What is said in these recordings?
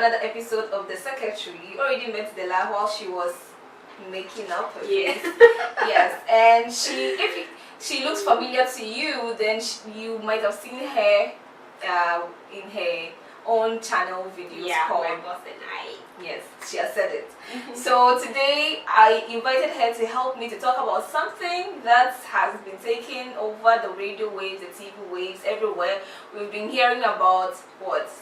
another episode of The Secretary. You already met Della while she was making up her face. Yes, and if she looks familiar to you, then you might have seen her in her own channel videos called My Boss and I. Yes, she has said it. So today I invited her to help me to talk about something that has been taking over the radio waves, the TV waves, everywhere. We've been hearing about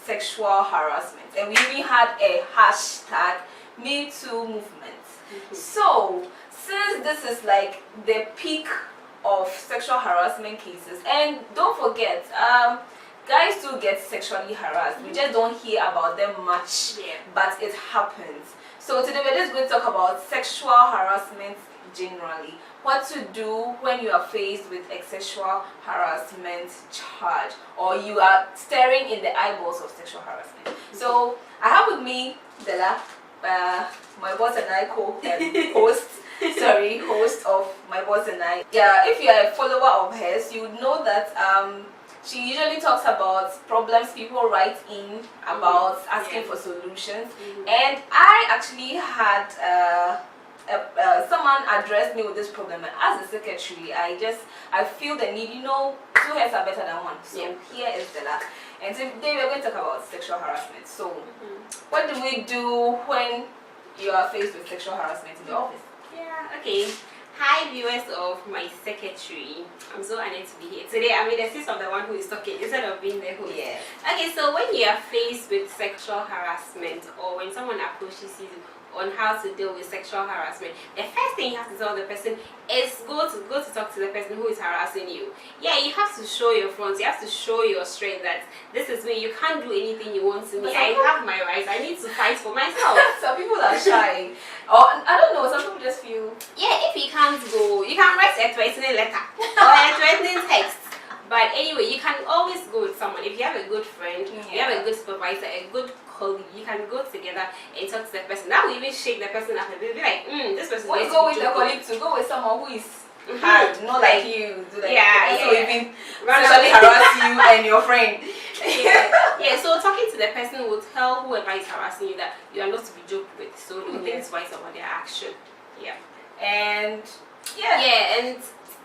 sexual harassment, and we even had a hashtag #MeToo movement. So since this is like the peak of sexual harassment cases, and don't forget, guys do get sexually harassed. We just don't hear about them much, but it happens. So today we're just going to talk about sexual harassment generally. What to do when you are faced with a sexual harassment charge, or you are staring in the eyeballs of sexual harassment. So I have with me Della, my boss and I host of My Boss and I. Yeah, if you are a follower of hers, you would know that she usually talks about problems people write in about asking for solutions. And I actually had someone addressed me with this problem, and as a secretary, I feel the need, two heads are better than one. So here is Della. And today we're going to talk about sexual harassment. So what do we do when you are faced with sexual harassment in the office? Okay. Hi viewers of My Secretary. I'm so honored to be here today. I'm in the seat of the one who is talking instead of being the host. Okay, so when you are faced with sexual harassment, or when someone approaches you on how to deal with sexual harassment, the first thing you have to tell the person is go to talk to the person who is harassing you. Yeah, you have to show your front, you have to show your strength that this is me, you can't do anything you want to me, I have my rights, I need to fight for myself. Some people are shy, or I don't know, some people just feel, if you can't go, you can write a threatening letter or a threatening text. But anyway, you can always go with someone. If you have a good friend, you have a good supervisor, a good colleague, you can go together and talk to the person. That will even shake the person up a bit. Be like, this person. When you go with a colleague, to go with someone who is hard, not like you. So even sexually harass you and your friend. So talking to the person will tell whoever is harassing you that you are not to be joked with. So don't think twice about their action. And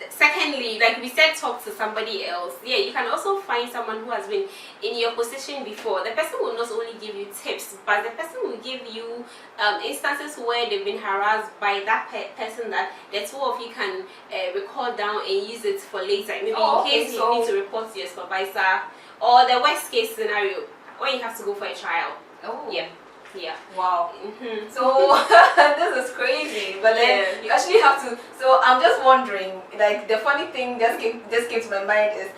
secondly, like we said, talk to somebody else. You can also find someone who has been in your position before. The person will not only give you tips, but the person will give you instances where they've been harassed by that person, that the two of you can record down and use it for later. Maybe in case you need to report to your supervisor, or the worst case scenario when you have to go for a trial. Wow. So this is crazy, but then you actually have to. So I'm just wondering, like, the funny thing just came to my mind is,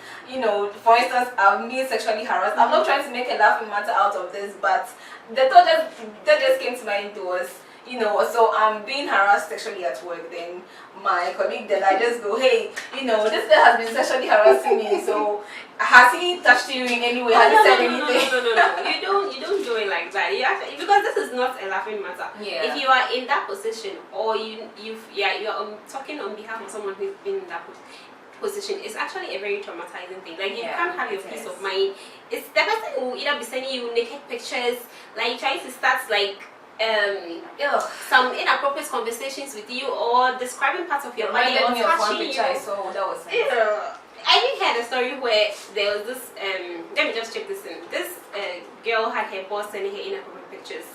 for instance, I'm being sexually harassed. I'm not trying to make a laughing matter out of this, but the thought that just came to mind was, so I'm being harassed sexually at work. Then my colleague, then I just go, hey, this guy has been sexually harassing me. So has he touched you in any way? Has he said anything? No. You don't do it like that. You actually, because this is not a laughing matter. If you are in that position, or you're talking on behalf of someone who's been in that position, it's actually a very traumatizing thing. Like, you can't have your peace of mind. It's the person who will either be sending you naked pictures, like trying to start like some inappropriate conversations with you, or describing parts of your body, or touching you. So that was I even heard a story where there was this let me just check this in. This girl had her boss sending her inappropriate pictures,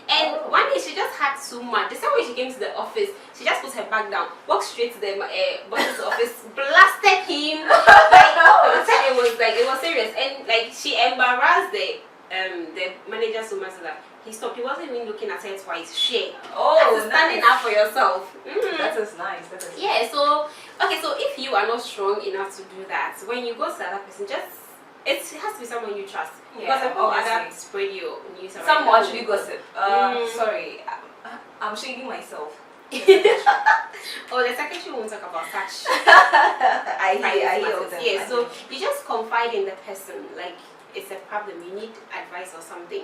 and one day she just had too much. The same way she came to the office, she just put her bag down, walked straight to the boss's office, blasted him. It was serious, and like she embarrassed the manager so much that he stopped. He wasn't even looking at her twice. Standing up for yourself. That is nice. So if you are not strong enough to do that, when you go to the other person, it has to be someone you trust. Because people other spread your news around. Someone should be gossip. Sorry, I'm shading myself. The secretary won't talk about such. I hear. So you just confide in the person, like, it's a problem, you need advice or something.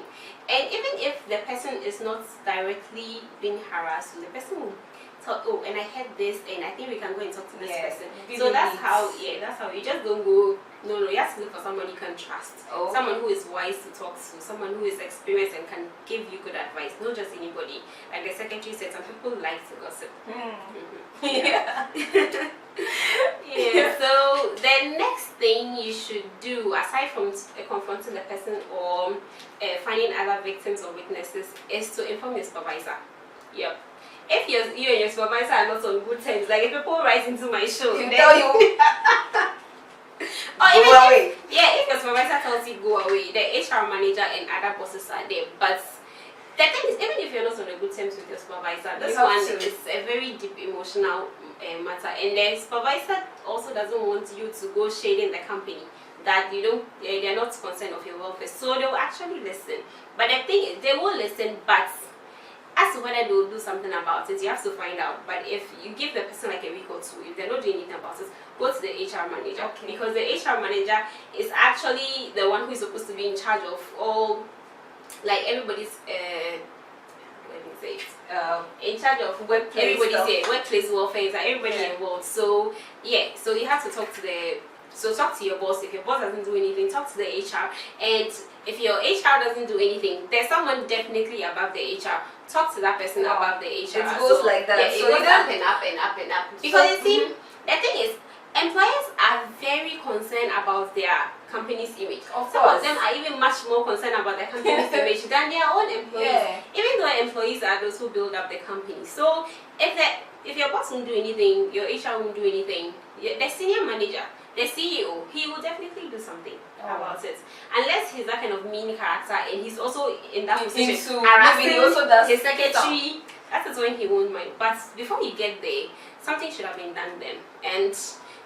And even if the person is not directly being harassed, the person will tell, oh, and I heard this, and I think we can go and talk to this person. So that's how you just don't go. No, you have to look for someone you can trust. Oh. Someone who is wise to talk to, someone who is experienced and can give you good advice, not just anybody. Like the secretary said, some people like to gossip. Yeah. Yeah. So the next thing you should do, aside from confronting the person or finding other victims or witnesses, is to inform your supervisor. Yep. If you and your supervisor are not on good terms, like if people write into my show, He'll tell you. or Go away. if your supervisor tells you go away, the HR manager and other bosses are there. But the thing is, even if you're not on a good terms with your supervisor, this one is a very deep emotional matter, and the supervisor also doesn't want you to go shading the company that you don't, they're not concerned of your welfare. So they will actually listen. But the thing is, they will listen, but as to whether they will do something about it, you have to find out. But if you give the person like a week or two, if they're not doing anything about it, go to the HR manager. Okay. Because the HR manager is actually the one who is supposed to be in charge of all, like everybody's, let me say it, in charge of Workplace workplace welfare, like everybody involved. So yeah, so you have to talk to your boss. If your boss doesn't do anything, talk to the HR. And if your HR doesn't do anything, there's someone definitely above the HR. Talk to that person above the HR. It goes like that. Yeah, So it goes up and up and up and up. Because you see, the thing is, employers are very concerned about their company's image. Some of them are even much more concerned about their company's image than their own employees. Yeah. Even though employees are those who build up the company. So if your boss won't do anything, your HR won't do anything, the senior manager, the CEO, he will definitely do something about it. Unless he's that kind of mean character and he's also in that position harassing his secretary, that is when he won't mind. But before you get there, something should have been done then. And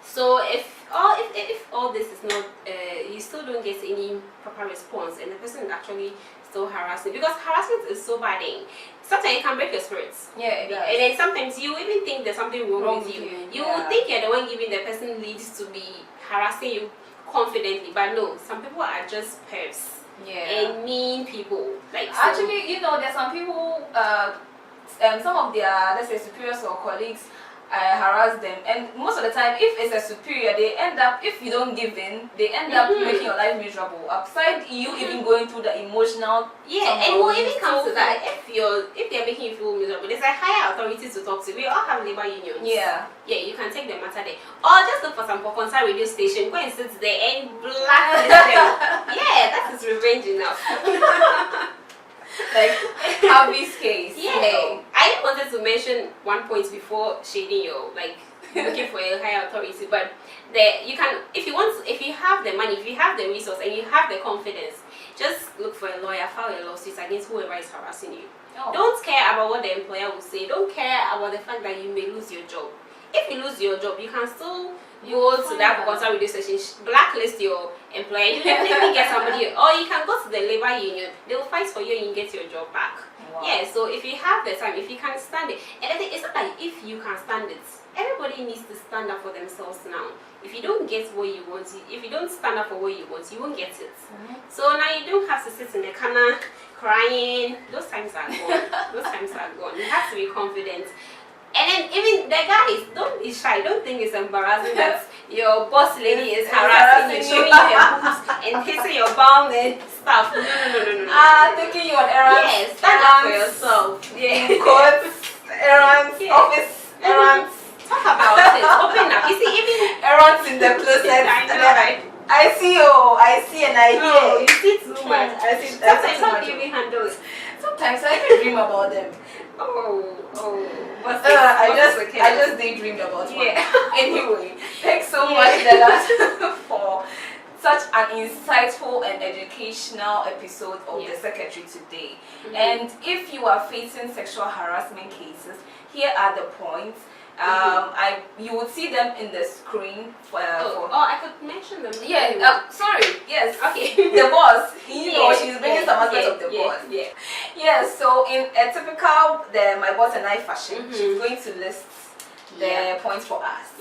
so if all this is not, you still don't get any proper response and the person is actually still harassing, because harassment is so bad. Sometimes it can break your spirits. Yeah, it does. And then sometimes you even think there's something wrong with you. You will think you're the one giving the person leads to be harassing you confidently, but no, some people are just pervs. And mean people. Like actually, you know, there's some people, some of their, let's say, superiors or colleagues harass them, and most of the time, if it's a superior, they end up, if you don't give in, they end up making your life miserable. Aside you even going through the emotional, and we'll even come to that. If they're making you feel miserable, there's a higher authority to talk to. We all have labor unions. Yeah, you can take the matter there, or just look for some concert radio station, go and sit there and blacklist them. That is revenge enough. Like Harvey's case. I wanted to mention one point before shading your, like, looking for a higher authority, but you can, if you have the money, if you have the resource and you have the confidence, just look for a lawyer, file a lawsuit against whoever is harassing you. Don't care about what the employer will say. Don't care about the fact that you may lose your job. If you lose your job, you can still go to that concert radio station, blacklist your employer, you definitely get somebody, or you can go to the labor union, they will fight for you and you get your job back. So if you have the time, if you can stand it, and I think it's not like if you can stand it, everybody needs to stand up for themselves now. If you don't get what you want, if you don't stand up for what you want, you won't get it. So now you don't have to sit in the corner crying. Those times are gone. Those times are gone. You have to be confident. And then even the guys, don't be shy. Don't think it's embarrassing that your boss lady is harassing you, showing you her boobs and kissing your bum and stuff. No. Taking you on errands. Yes, stand up for yourself. Courts, errands, office errands. Talk about it. Open up. You see, even errands in the closet. I know, right? I see and I hear. You see too much. Sometimes how do you even handle it? Sometimes I even dream about them. I just daydreamed about one. Anyway, thanks so much, Della, for such an insightful and educational episode of The Secretary today. And if you are facing sexual harassment cases, here are the points. You would see them in the screen. I could mention them. Sorry. Yes. Okay. The boss. She's bringing some aspects of the boss. So in a typical My Boss and I fashion, she's going to list the points for us.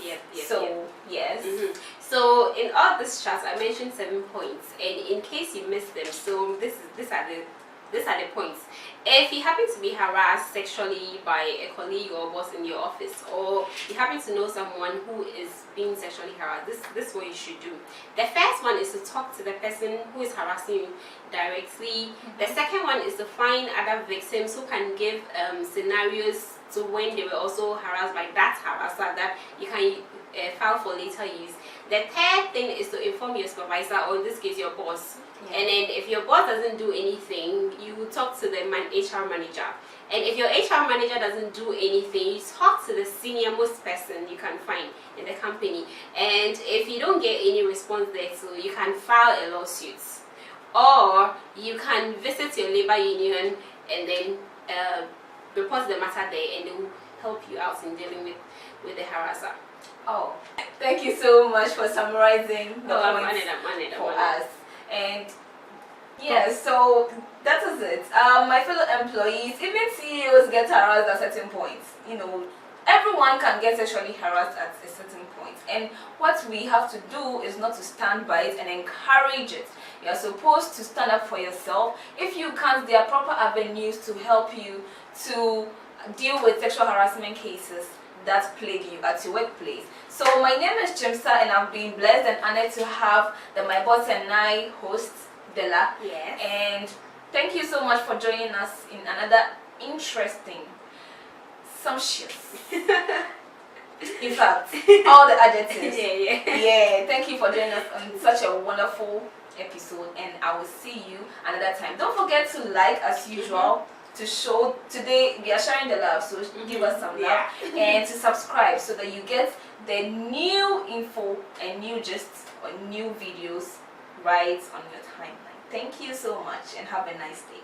So in all this chart, I mentioned 7 points, and in case you missed them, so these are the points. If you happen to be harassed sexually by a colleague or boss in your office, or you happen to know someone who is being sexually harassed, this is what you should do. The first one is to talk to the person who is harassing you directly. The second one is to find other victims who can give scenarios to when they were also harassed by that harasser that you can file for later use. The third thing is to inform your supervisor, or in this case your boss. And then if your boss doesn't do anything, you will talk to the HR manager. And if your HR manager doesn't do anything, you talk to the senior most person you can find in the company. And if you don't get any response there too, you can file a lawsuit. Or you can visit your labor union and then report the matter there, and they will help you out in dealing with the harasser. Oh, thank you so much for summarizing the points for us. And yeah, so that is it. My fellow employees, even CEOs get harassed at certain points. You know, everyone can get sexually harassed at a certain point. And what we have to do is not to stand by it and encourage it. You're supposed to stand up for yourself. If you can't, there are proper avenues to help you to deal with sexual harassment cases that plague you at your workplace. So my name is Jimsa, and I've been blessed and honored to have my boss and I host, Bella. Yes. And thank you so much for joining us in another interesting, sumptuous, in fact, all the adjectives. Yeah, thank you for joining us on such a wonderful episode, and I will see you another time. Don't forget to like as usual. To show today we are sharing the love, so give us some love, and to subscribe so that you get the new info and new gists or new videos right on your timeline. Thank you so much, and have a nice day.